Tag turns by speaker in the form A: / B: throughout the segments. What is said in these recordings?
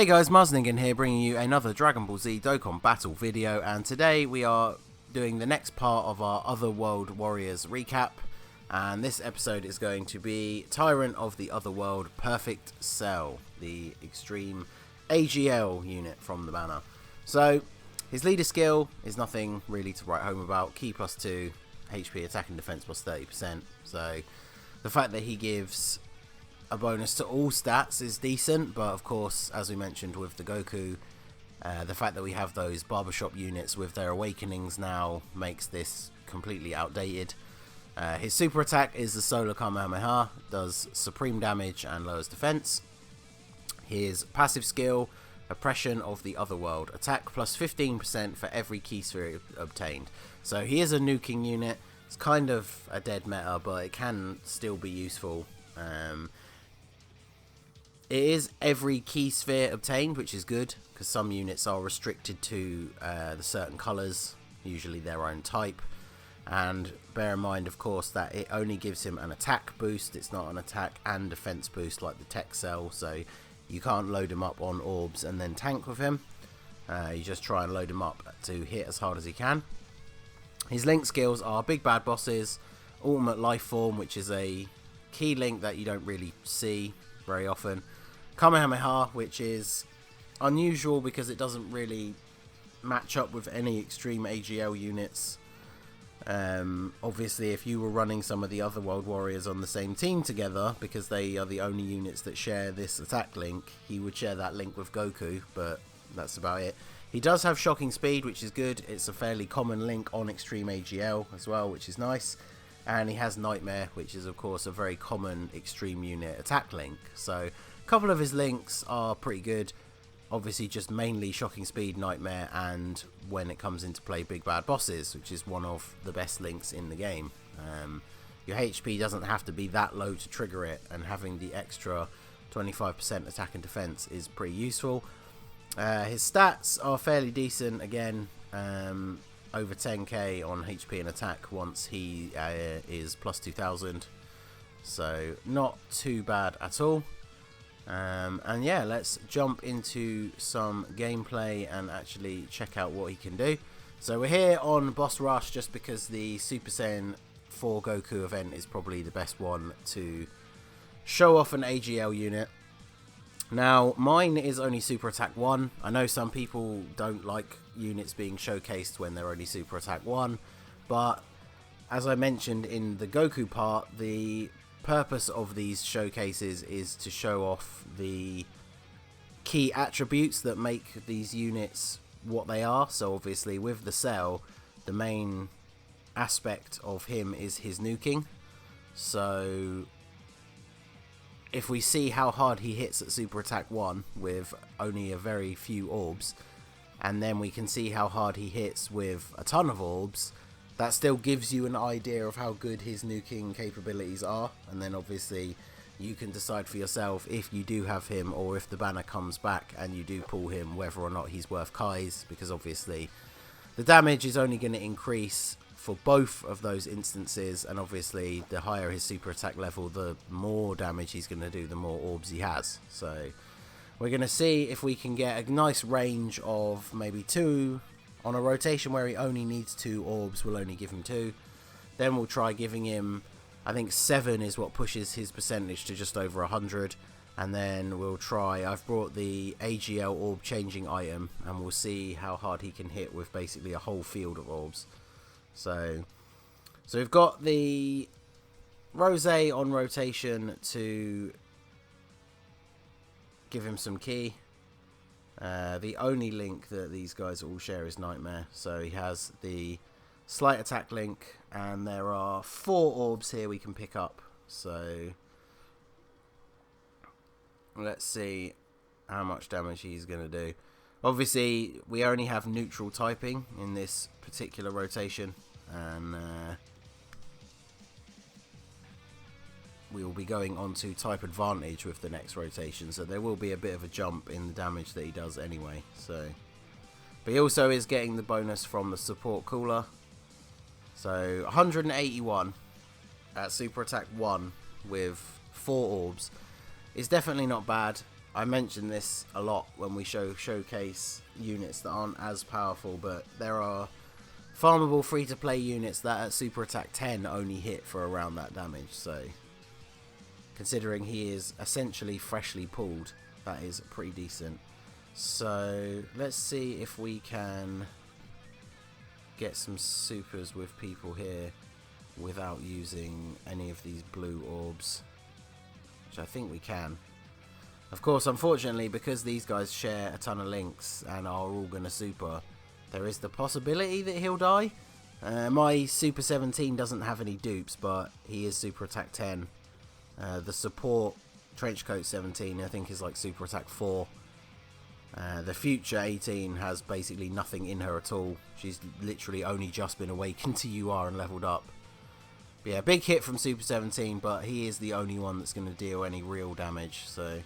A: Hey guys, Marsningen here, bringing you another Dragon Ball Z Dokkan battle video, and today we are doing the next part of our Otherworld Warriors recap, and this episode is going to be Tyrant of the Otherworld Perfect Cell, the Extreme AGL unit from the banner. So, his leader skill is nothing really to write home about, Ki +2, HP attack and defense +30%, so the fact that he gives a bonus to all stats is decent, but of course, as we mentioned with the Goku, the fact that we have those barbershop units with their awakenings now makes this completely outdated. His super attack is the Solar Kamehameha, does supreme damage and lowers defense. His passive skill, Oppression of the Otherworld, attack plus 15% for every key sphere obtained. So he is a nuking unit. It's kind of a dead meta, but it can still be useful. It is every key sphere obtained, which is good, because some units are restricted to the certain colours, usually their own type. And bear in mind, of course, that it only gives him an attack boost. It's not an attack and defense boost like the tech cell, so you can't load him up on orbs and then tank with him. You just try and load him up to hit as hard as he can. His link skills are Big Bad Bosses, Ultimate Life Form, which is a key link that you don't really see very often, Kamehameha, which is unusual because it doesn't really match up with any Extreme AGL units. Obviously, if you were running some of the Otherworld Warriors on the same team together, because they are the only units that share this attack link, he would share that link with Goku, but that's about it. He does have Shocking Speed, which is good. It's a fairly common link on Extreme AGL as well, which is nice. And he has Nightmare, which is of course a very common Extreme unit attack link. So a couple of his links are pretty good. Obviously just mainly Shocking Speed, Nightmare, and when it comes into play, Big Bad Bosses, which is one of the best links in the game. Your HP doesn't have to be that low to trigger it, and having the extra 25% attack and defense is pretty useful. His stats are fairly decent, again, over 10k on HP and attack once he is plus 2000, so not too bad at all. And yeah, let's jump into some gameplay and actually check out what he can do. So we're here on Boss Rush just because the Super Saiyan 4 Goku event is probably the best one to show off an AGL unit. Now, mine is only Super Attack 1. I know some people don't like units being showcased when they're only Super Attack 1, but as I mentioned in the Goku part, the purpose of these showcases is to show off the key attributes that make these units what they are. So obviously with the Cell, the main aspect of him is his nuking. So if we see how hard he hits at Super Attack 1 with only a very few orbs, and then we can see how hard he hits with a ton of orbs, that still gives you an idea of how good his nuking capabilities are. And then obviously you can decide for yourself if you do have him, or if the banner comes back and you do pull him, whether or not he's worth Kai's, because obviously the damage is only going to increase for both of those instances, and obviously the higher his super attack level, the more damage he's going to do, the more orbs he has. So we're going to see if we can get a nice range of maybe 2 on a rotation where he only needs 2 orbs. We'll only give him 2. Then we'll try giving him, I think 7 is what pushes his percentage to just over 100. And then we'll try, I've brought the AGL orb changing item, and we'll see how hard he can hit with basically a whole field of orbs. So we've got the Rose on rotation to give him some key. The only link that these guys all share is Nightmare. So he has the slight attack link, and there are 4 orbs here we can pick up. So let's see how much damage he's going to do. Obviously, we only have neutral typing in this particular rotation, and we will be going on to type advantage with the next rotation, so there will be a bit of a jump in the damage that he does anyway. So, but he also is getting the bonus from the support cooler. So 181 at super attack 1 with 4 orbs is definitely not bad. I mention this a lot when we showcase units that aren't as powerful, but there are farmable free-to-play units that at Super Attack 10 only hit for around that damage, so considering he is essentially freshly pulled, that is pretty decent. So let's see if we can get some supers with people here without using any of these blue orbs, which I think we can. Of course, unfortunately, because these guys share a ton of links and are all going to super, there is the possibility that he'll die. My Super 17 doesn't have any dupes, but he is Super Attack 10. The support Trenchcoat 17 I think is like Super Attack 4. The future 18 has basically nothing in her at all. She's literally only just been awakened to UR and leveled up. But yeah, big hit from Super 17, but he is the only one that's going to deal any real damage, so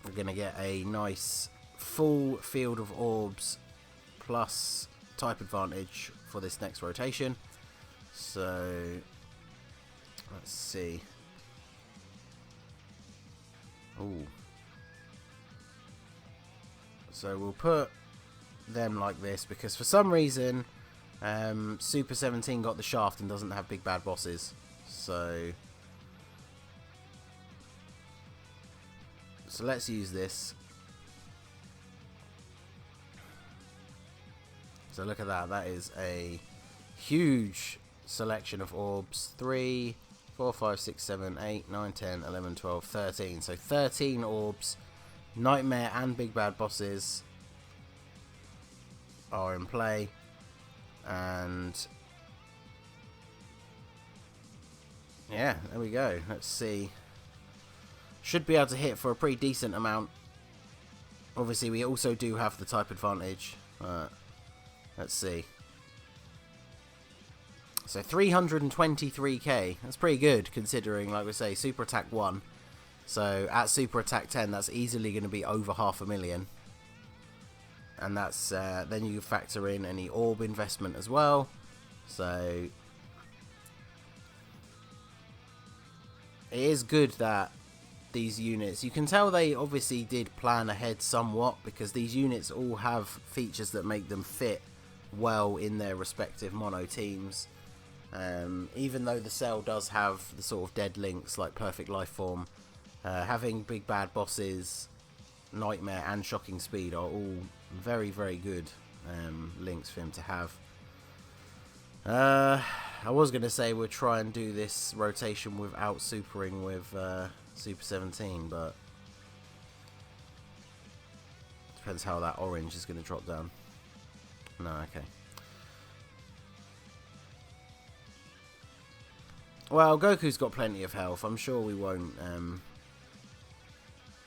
A: we're going to get a nice full field of orbs plus type advantage for this next rotation. So let's see. Ooh. So we'll put them like this because for some reason Super 17 got the shaft and doesn't have big bad bosses. So let's use this. So look at that. That is a huge selection of orbs. 3, 4, 5, 6, 7, 8, 9, 10, 11, 12, 13. So 13 orbs. Nightmare and big bad bosses are in play. And yeah, there we go. Let's see. Should be able to hit for a pretty decent amount. Obviously, we also do have the type advantage. Let's see. So 323k. That's pretty good considering, like we say, Super Attack 1. So at Super Attack 10, that's easily going to be over 500,000. And that's then you factor in any orb investment as well. So it is good that these units, you can tell they obviously did plan ahead somewhat, because these units all have features that make them fit well in their respective mono teams. Even though the cell does have the sort of dead links like Perfect Life Form, having big bad bosses, Nightmare and Shocking Speed are all very, very good links for him to have. I was going to say we'll try and do this rotation without supering with Super 17, but depends how that orange is going to drop down. No, okay. Well, Goku's got plenty of health. I'm sure we won't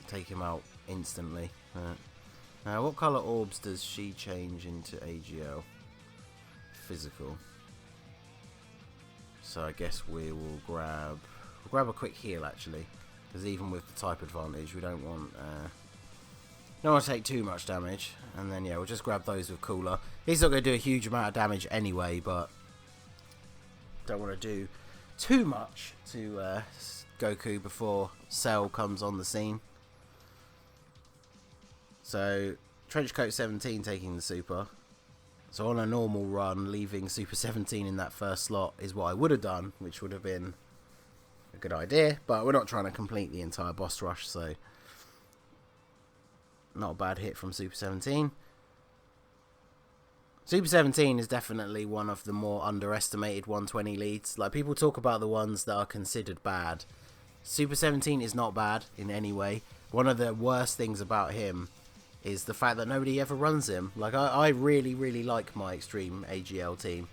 A: take him out instantly. What colour orbs does she change into AGL? Physical. So I guess we'll grab a quick heal actually, because even with the type advantage, we don't want to take too much damage. And then yeah, we'll just grab those with Cooler. He's not going to do a huge amount of damage anyway, but don't want to do too much to Goku before Cell comes on the scene. So Trenchcoat 17 taking the super. So on a normal run, leaving Super 17 in that first slot is what I would have done, which would have been a good idea, but we're not trying to complete the entire boss rush, so not a bad hit from Super 17. Super 17 is definitely one of the more underestimated 120 leads. Like, people talk about the ones that are considered bad. Super 17 is not bad in any way. One of the worst things about him is the fact that nobody ever runs him. Like, I really, really like my Extreme AGL team.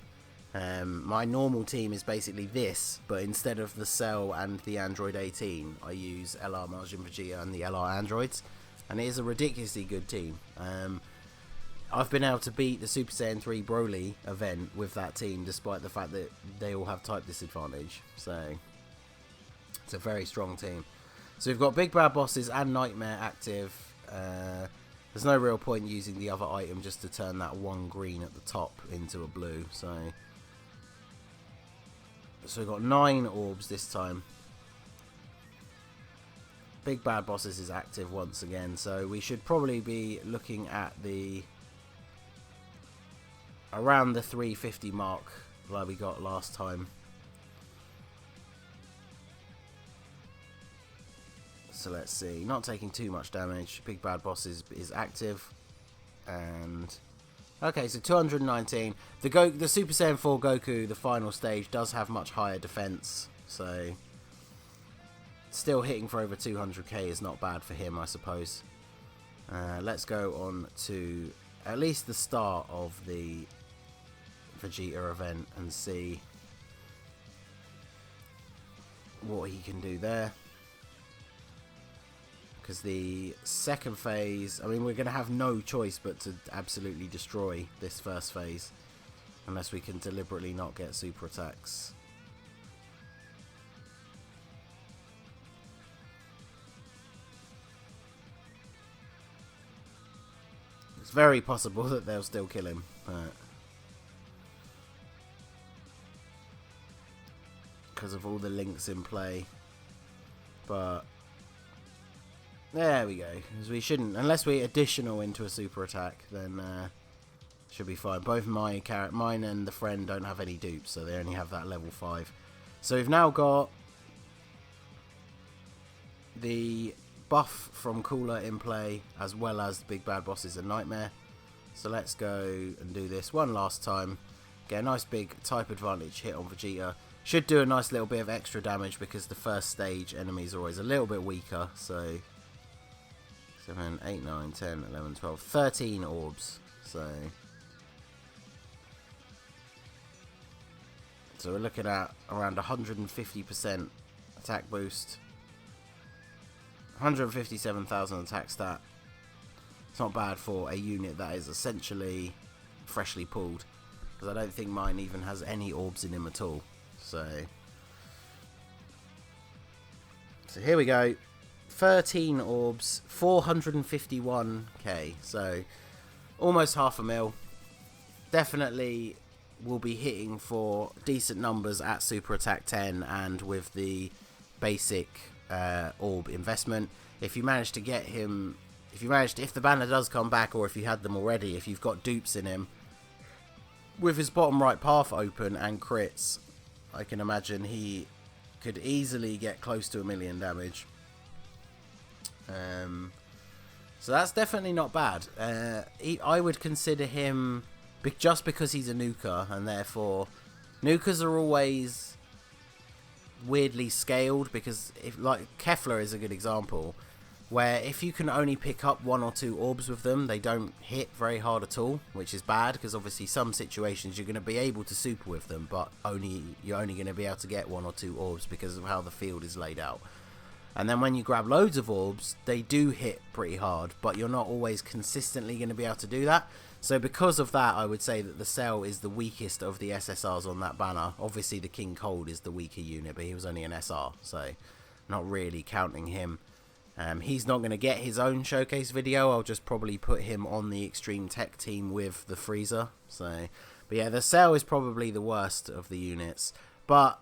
A: My normal team is basically this, but instead of the Cell and the Android 18, I use LR Majin Vegeta and the LR Androids, and it is a ridiculously good team. I've been able to beat the Super Saiyan 3 Broly event with that team, despite the fact that they all have type disadvantage. So it's a very strong team. So we've got Big Bad Bosses and Nightmare active. There's no real point using the other item just to turn that one green at the top into a blue. So we've got 9 orbs this time. Big Bad Bosses is active once again, so we should probably be looking at around the 350 mark like we got last time. So let's see, not taking too much damage. Big Bad Boss is active, and okay, so 219. The Super Saiyan 4 Goku, the final stage, does have much higher defense, so still hitting for over 200k is not bad for him, I suppose. Let's go on to at least the start of the Vegeta event and see what he can do there. Because the second phase, I mean, we're going to have no choice but to absolutely destroy this first phase. Unless we can deliberately not get super attacks. It's very possible that they'll still kill him. Because of all the links in play. But there we go. Because we shouldn't, unless we additional into a super attack, then should be fine. Both mine and the friend don't have any dupes, so they only have that level 5. So we've now got the buff from Cooler in play, as well as the Big Bad Bosses and Nightmare. So let's go and do this one last time. Get a nice big type advantage hit on Vegeta. Should do a nice little bit of extra damage because the first stage enemies are always a little bit weaker. So 7, 8, 9, 10, 11, 12, 13 orbs. So we're looking at around 150% attack boost. 157,000 attack stat. It's not bad for a unit that is essentially freshly pulled. Because I don't think mine even has any orbs in him at all. So here we go. 13 orbs, 451k. So almost half a mil. Definitely will be hitting for decent numbers at Super Attack 10 and with the basic orb investment. If you manage to get him, if the banner does come back, or if you had them already, if you've got dupes in him, with his bottom right path open and crits, I can imagine he could easily get close to 1 million damage. So that's definitely not bad. I would consider him, just because he's a nuker, and therefore nukers are always weirdly scaled, because if, like, Kefla is a good example, where if you can only pick up 1 or 2 orbs with them, they don't hit very hard at all, which is bad, because obviously some situations you're going to be able to super with them, but you're only going to be able to get 1 or 2 orbs because of how the field is laid out. And then when you grab loads of orbs, they do hit pretty hard, but you're not always consistently going to be able to do that. So because of that, I would say that the Cell is the weakest of the SSRs on that banner. Obviously the King Cold is the weaker unit, but he was only an SR, so not really counting him. He's not going to get his own showcase video. I'll just probably put him on the Extreme Tech team with the Freezer. But yeah, the Cell is probably the worst of the units. But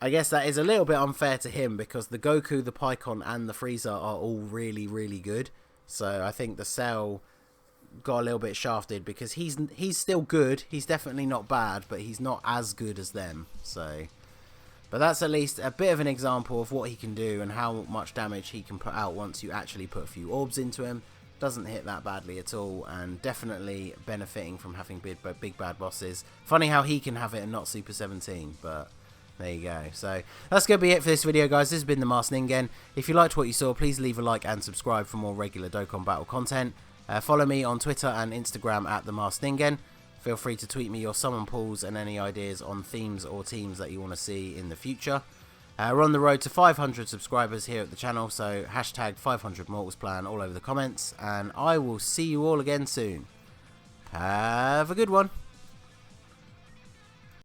A: I guess that is a little bit unfair to him, because the Goku, the Pycon, and the Freezer are all really, really good. So I think the Cell got a little bit shafted, because he's still good. He's definitely not bad, but he's not as good as them. But that's at least a bit of an example of what he can do and how much damage he can put out once you actually put a few orbs into him. Doesn't hit that badly at all, and definitely benefiting from having big bad bosses. Funny how he can have it and not Super 17, but there you go. So that's going to be it for this video, guys. This has been the Masked Ningen. If you liked what you saw, please leave a like and subscribe for more regular Dokkan Battle content. Follow me on Twitter and Instagram at the Masked Ningen. Feel free to tweet me your summon pools and any ideas on themes or teams that you want to see in the future. We're on the road to 500 subscribers here at the channel, so hashtag 500 Mortals Plan all over the comments, and I will see you all again soon. Have a good one.